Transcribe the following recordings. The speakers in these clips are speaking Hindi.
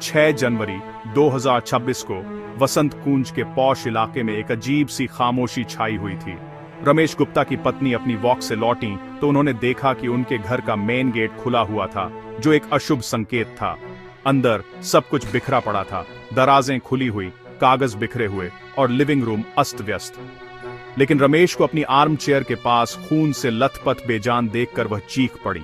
6 जनवरी 2026 को वसंत कुंज के पॉश इलाके में एक अजीब सी खामोशी छाई हुई थी। रमेश गुप्ता की पत्नी अपनी वॉक से लौटी तो उन्होंने देखा कि उनके घर का मेन गेट खुला हुआ था, जो एक अशुभ संकेत था। अंदर सब कुछ बिखरा पड़ा था, दराजें खुली हुई, कागज बिखरे हुए और लिविंग रूम अस्त व्यस्त। लेकिन रमेश को अपनी आर्म चेयर के पास खून से लथपथ बेजान देखकर वह चीख पड़ी।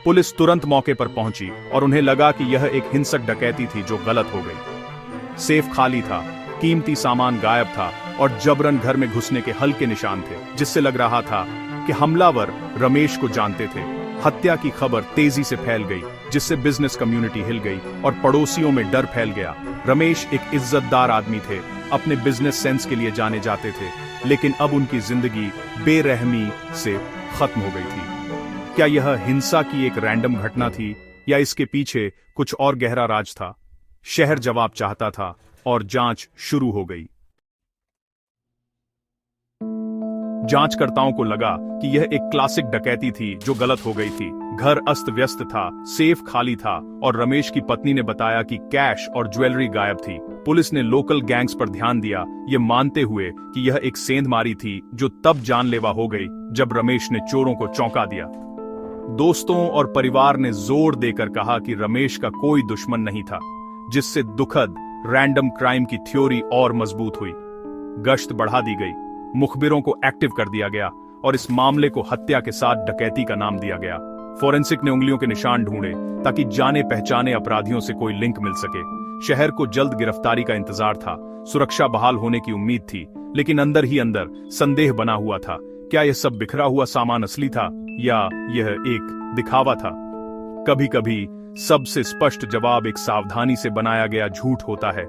पुलिस तुरंत मौके पर पहुंची और उन्हें लगा कि यह एक हिंसक डकैती थी जो गलत हो गई। सेफ खाली था, कीमती सामान गायब था और जबरन घर में घुसने के हल्के निशान थे, जिससे लग रहा था कि हमलावर रमेश को जानते थे। हत्या की खबर तेजी से फैल गई, जिससे बिजनेस कम्युनिटी हिल गई और पड़ोसियों में डर फैल गया। रमेश एक इज्जतदार आदमी थे, अपने बिजनेस सेंस के लिए जाने जाते थे, लेकिन अब उनकी जिंदगी बेरहमी से खत्म हो गई थी। क्या यह हिंसा की एक रैंडम घटना थी या इसके पीछे कुछ और गहरा राज था? शहर जवाब चाहता था और जांच शुरू हो गई। जांचकर्ताओं को लगा कि यह एक क्लासिक डकैती थी जो गलत हो गई थी। घर अस्त व्यस्त था, सेफ खाली था और रमेश की पत्नी ने बताया कि कैश और ज्वेलरी गायब थी। पुलिस ने लोकल गैंग्स पर ध्यान दिया, ये मानते हुए कि यह एक सेंधमारी थी जो तब जानलेवा हो गई जब रमेश ने चोरों को चौंका दिया। दोस्तों और परिवार ने जोर देकर कहा कि रमेश का कोई दुश्मन नहीं था, जिससे दुखद रैंडम क्राइम की थ्योरी और मजबूत हुई। गश्त बढ़ा दी गई, मुखबिरों को एक्टिव कर दिया गया और इस मामले को हत्या के साथ डकैती का नाम दिया गया। फोरेंसिक ने उंगलियों के निशान ढूंढे ताकि जाने पहचाने अपराधियों से कोई लिंक मिल सके। शहर को जल्द गिरफ्तारी का इंतजार था, सुरक्षा बहाल होने की उम्मीद थी, लेकिन अंदर ही अंदर संदेह बना हुआ था। क्या यह सब बिखरा हुआ सामान असली था या यह एक दिखावा था? कभी कभी सबसे स्पष्ट जवाब एक सावधानी से बनाया गया झूठ होता है।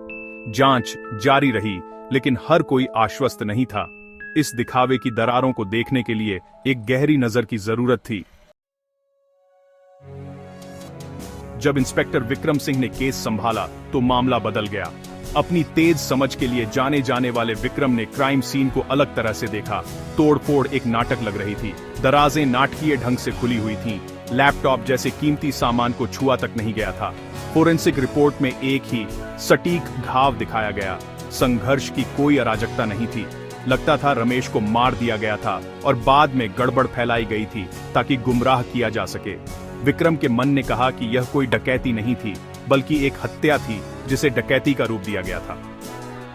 जांच जारी रही, लेकिन हर कोई आश्वस्त नहीं था। इस दिखावे की दरारों को देखने के लिए एक गहरी नजर की जरूरत थी। जब इंस्पेक्टर विक्रम सिंह ने केस संभाला तो मामला बदल गया। अपनी तेज समझ के लिए जाने जाने वाले विक्रम ने क्राइम सीन को अलग तरह से देखा। तोड़फोड़ एक नाटक लग रही थी, दराजें नाटकीय ढंग से खुली हुई थीं, लैपटॉप जैसे कीमती सामान को छुआ तक नहीं गया था। फोरेंसिक रिपोर्ट में एक ही सटीक घाव दिखाया गया। संघर्ष की कोई अराजकता नहीं थी। लगता था रमेश को मार दिया गया था और बाद में गड़बड़ फैलाई गई थी ताकि गुमराह किया जा सके। विक्रम के मन ने कहा कि यह कोई डकैती नहीं थी, बल्कि एक हत्या थी जिसे डकैती का रूप दिया गया था।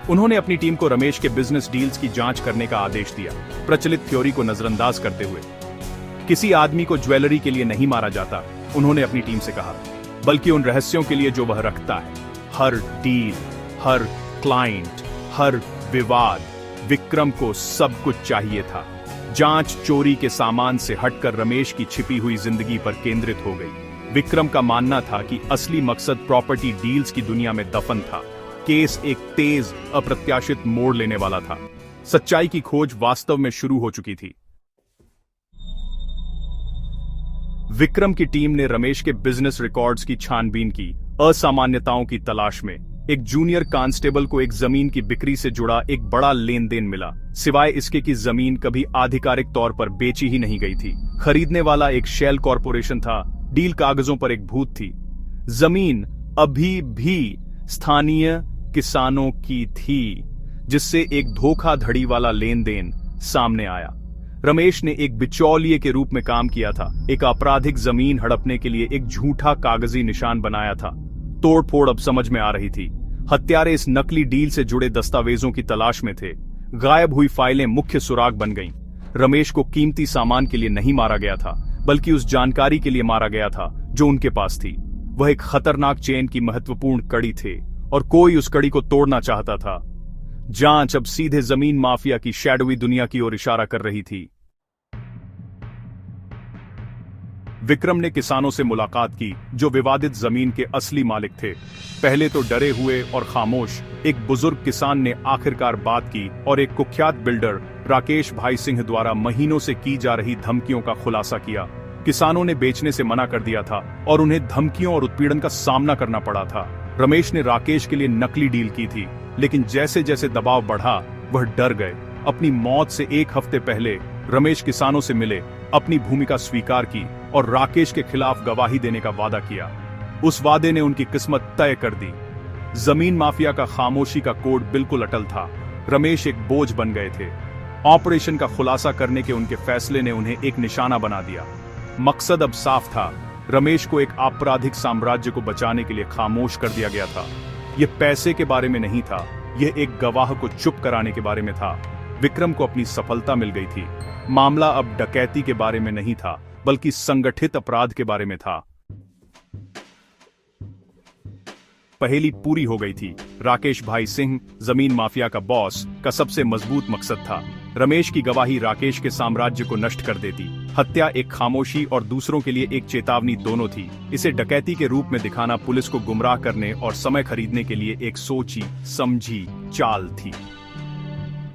उन्होंने अपनी टीम को रमेश के बिजनेस डील्स की जांच करने का आदेश दिया, प्रचलित थ्योरी को नजरअंदाज करते हुए। किसी आदमी को ज्वेलरी के लिए नहीं मारा जाता, उन्होंने अपनी टीम से कहा, बल्कि उन रहस्यों के लिए जो वह रखता है। हर डील, हर क्लाइंट, हर विवाद, विक्रम को सब कुछ चाहिए था। जांच चोरी के सामान से हटकर रमेश की छिपी हुई जिंदगी पर केंद्रित हो गई। विक्रम का मानना था कि असली मकसद प्रॉपर्टी डील्स की दुनिया में दफन था। केस एक तेज, अप्रत्याशित मोड़ लेने वाला था। सच्चाई की खोज वास्तव में शुरू हो चुकी थी। विक्रम की टीम ने रमेश के बिजनेस रिकॉर्ड्स की छानबीन की, असामान्यताओं की तलाश में। एक जूनियर कांस्टेबल को एक जमीन की बिक्री से जुड़ा एक बड़ा लेन देन मिला, सिवाय इसके कि जमीन कभी आधिकारिक तौर पर बेची ही नहीं गई थी। खरीदने वाला एक शेल कॉरपोरेशन था, डील कागजों पर एक भूत थी। जमीन अभी भी स्थानीय किसानों की थी, जिससे एक धोखाधड़ी वाला लेन देन सामने आया। रमेश ने एक बिचौलिए के रूप में काम किया था, एक आपराधिक जमीन हड़पने के लिए एक झूठा कागजी निशान बनाया था। तोड़फोड़ अब समझ में आ रही थी। हत्यारे इस नकली डील से जुड़े दस्तावेजों की तलाश में थे। गायब हुई फाइलें मुख्य सुराग बन गईं। रमेश को कीमती सामान के लिए नहीं मारा गया था, बल्कि उस जानकारी के लिए मारा गया था जो उनके पास थी। वह एक खतरनाक चेन की महत्वपूर्ण कड़ी थे और कोई उस कड़ी को तोड़ना चाहता था। जांच अब सीधे जमीन माफिया की शैडोवी दुनिया की ओर इशारा कर रही थी। विक्रम ने किसानों से मुलाकात की जो विवादित जमीन के असली मालिक थे। पहले तो डरे हुए और खामोश एक बुजुर्ग किसान ने आखिरकार बात की और एक कुख्यात बिल्डर राकेश भाई सिंह द्वारा महीनों से की जा रही धमकियों का खुलासा किया। किसानों ने बेचने से मना कर दिया था और उन्हें धमकियों और उत्पीड़न का सामना करना पड़ा था। रमेश ने राकेश के लिए नकली डील की थी, लेकिन जैसे जैसे दबाव बढ़ा वह डर गए। अपनी मौत से एक हफ्ते पहले रमेश किसानों से मिले, अपनी भूमिका स्वीकार की और राकेश के खिलाफ गवाही देने का वादा किया। उस वादे ने उनकी किस्मत तय कर दी। जमीन माफिया का खामोशी का कोड बिल्कुल अटल था। रमेश एक बोझ बन गए थे। ऑपरेशन का खुलासा करने के उनके फैसले ने उन्हें एक निशाना बना दिया। मकसद अब साफ था, रमेश को एक आपराधिक साम्राज्य को बचाने के लिए खामोश कर दिया गया था। यह पैसे के बारे में नहीं था, यह एक गवाह को चुप कराने के बारे में था। विक्रम को अपनी सफलता मिल गई थी। मामला अब डकैती के बारे में नहीं था, बल्कि संगठित अपराध के बारे में था। पहेली पूरी हो गई थी। राकेश भाई सिंह, जमीन माफिया का बॉस, का सबसे मजबूत मकसद था। रमेश की गवाही राकेश के साम्राज्य को नष्ट कर देती। हत्या एक खामोशी और दूसरों के लिए एक चेतावनी दोनों थी। इसे डकैती के रूप में दिखाना पुलिस को गुमराह करने और समय खरीदने के लिए एक सोची समझी चाल थी।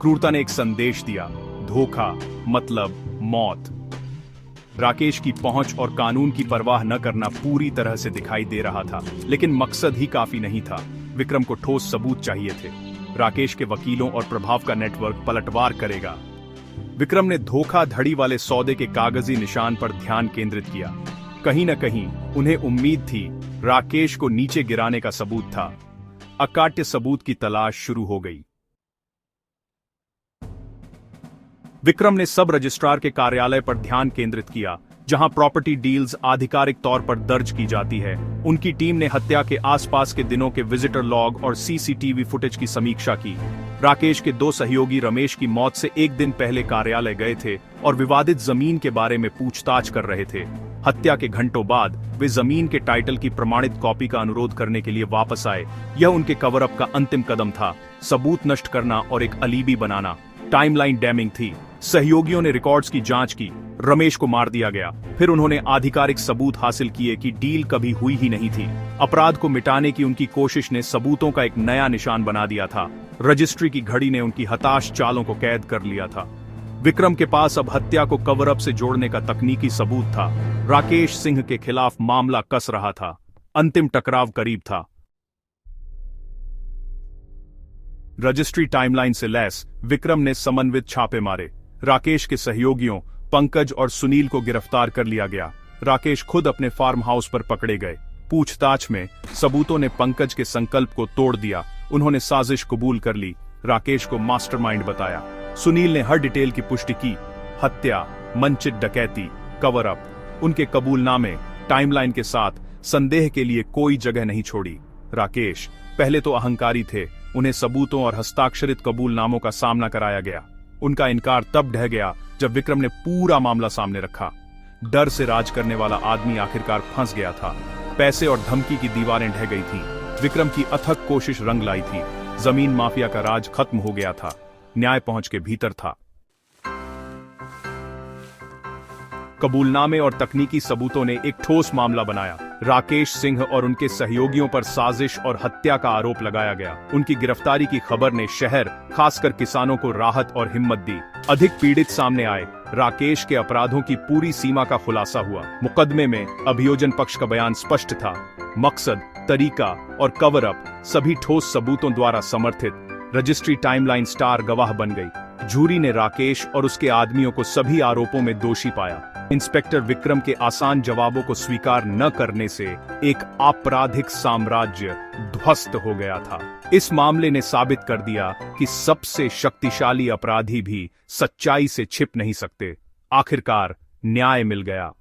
क्रूरता ने एक संदेश दिया, धोखा मतलब मौत। राकेश की पहुंच और कानून की परवाह न करना पूरी तरह से दिखाई दे रहा था, लेकिन मकसद ही काफी नहीं था। विक्रम को ठोस सबूत चाहिए थे। राकेश के वकीलों और प्रभाव का नेटवर्क पलटवार करेगा। विक्रम ने धोखाधड़ी वाले सौदे के कागजी निशान पर ध्यान केंद्रित किया। कहीं न कहीं उन्हें उम्मीद थी, राकेश को नीचे गिराने का सबूत था। अकाट्य सबूत की तलाश शुरू हो गई। विक्रम ने सब रजिस्ट्रार के कार्यालय पर ध्यान केंद्रित किया, जहां प्रॉपर्टी डील्स आधिकारिक तौर पर दर्ज की जाती है। उनकी टीम ने हत्या के आसपास के दिनों के विजिटर लॉग और सीसीटीवी फुटेज की समीक्षा की। राकेश के दो सहयोगी रमेश की मौत से एक दिन पहले कार्यालय गए थे और विवादित जमीन के बारे में पूछताछ कर रहे थे। हत्या के घंटों बाद वे जमीन के टाइटल की प्रमाणित कॉपी का अनुरोध करने के लिए वापस आए। यह उनके कवर अप का अंतिम कदम था, सबूत नष्ट करना और एक अलीबी बनाना। टाइमलाइन डैमिंग थी। सहयोगियों ने रिकॉर्ड्स की जांच की। रमेश को मार दिया गया। फिर उन्होंने आधिकारिक सबूत हासिल किए कि डील कभी हुई ही नहीं थी। अपराध को मिटाने की उनकी कोशिश ने सबूतों का एक नया निशान बना दिया था। रजिस्ट्री की घड़ी ने उनकी हताश चालों को कैद कर लिया था। विक्रम के पास अब हत्या को कवर अप से जोड़ने का तकनीकी सबूत था। राकेश सिंह के खिलाफ मामला कस रहा था। अंतिम टकराव करीब था। रजिस्ट्री टाइमलाइन से लैस विक्रम ने समन्वित छापे मारे। राकेश के सहयोगियों पंकज और सुनील को गिरफ्तार कर लिया गया। राकेश खुद अपने फार्म हाउस पर पकड़े गए। पूछताछ में सबूतों ने पंकज के संकल्प को तोड़ दिया। उन्होंने साजिश कबूल कर ली। राकेश को मास्टरमाइंड बताया। सुनील ने हर डिटेल की पुष्टि की। हत्या, मंचित डकैती, कवर अप। उनके कबूलनामे टाइमलाइन के साथ संदेह के लिए कोई जगह नहीं छोड़ी। राकेश पहले तो अहंकारी थे। उन्हें सबूतों और हस्ताक्षरित कबूलनामों का सामना कराया गया। उनका इनकार तब ढह गया जब विक्रम ने पूरा मामला सामने रखा। डर से राज करने वाला आदमी आखिरकार फंस गया था। पैसे और धमकी की दीवारें ढह गई थीं। विक्रम की अथक कोशिश रंग लाई थी। जमीन माफिया का राज खत्म हो गया था। न्याय पहुंच के भीतर था। कबूलनामे और तकनीकी सबूतों ने एक ठोस मामला बनाया। राकेश सिंह और उनके सहयोगियों पर साजिश और हत्या का आरोप लगाया गया। उनकी गिरफ्तारी की खबर ने शहर, खासकर किसानों को राहत और हिम्मत दी। अधिक पीड़ित सामने आए। राकेश के अपराधों की पूरी सीमा का खुलासा हुआ। मुकदमे में अभियोजन पक्ष का बयान स्पष्ट था। मकसद, तरीका और कवर अप सभी ठोस सबूतों द्वारा समर्थित। रजिस्ट्री टाइमलाइन स्टार गवाह बन गई। जूरी ने राकेश और उसके आदमियों को सभी आरोपों में दोषी पाया। इंस्पेक्टर विक्रम के आसान जवाबों को स्वीकार न करने से एक आपराधिक साम्राज्य ध्वस्त हो गया था। इस मामले ने साबित कर दिया कि सबसे शक्तिशाली अपराधी भी सच्चाई से छिप नहीं सकते। आखिरकार न्याय मिल गया।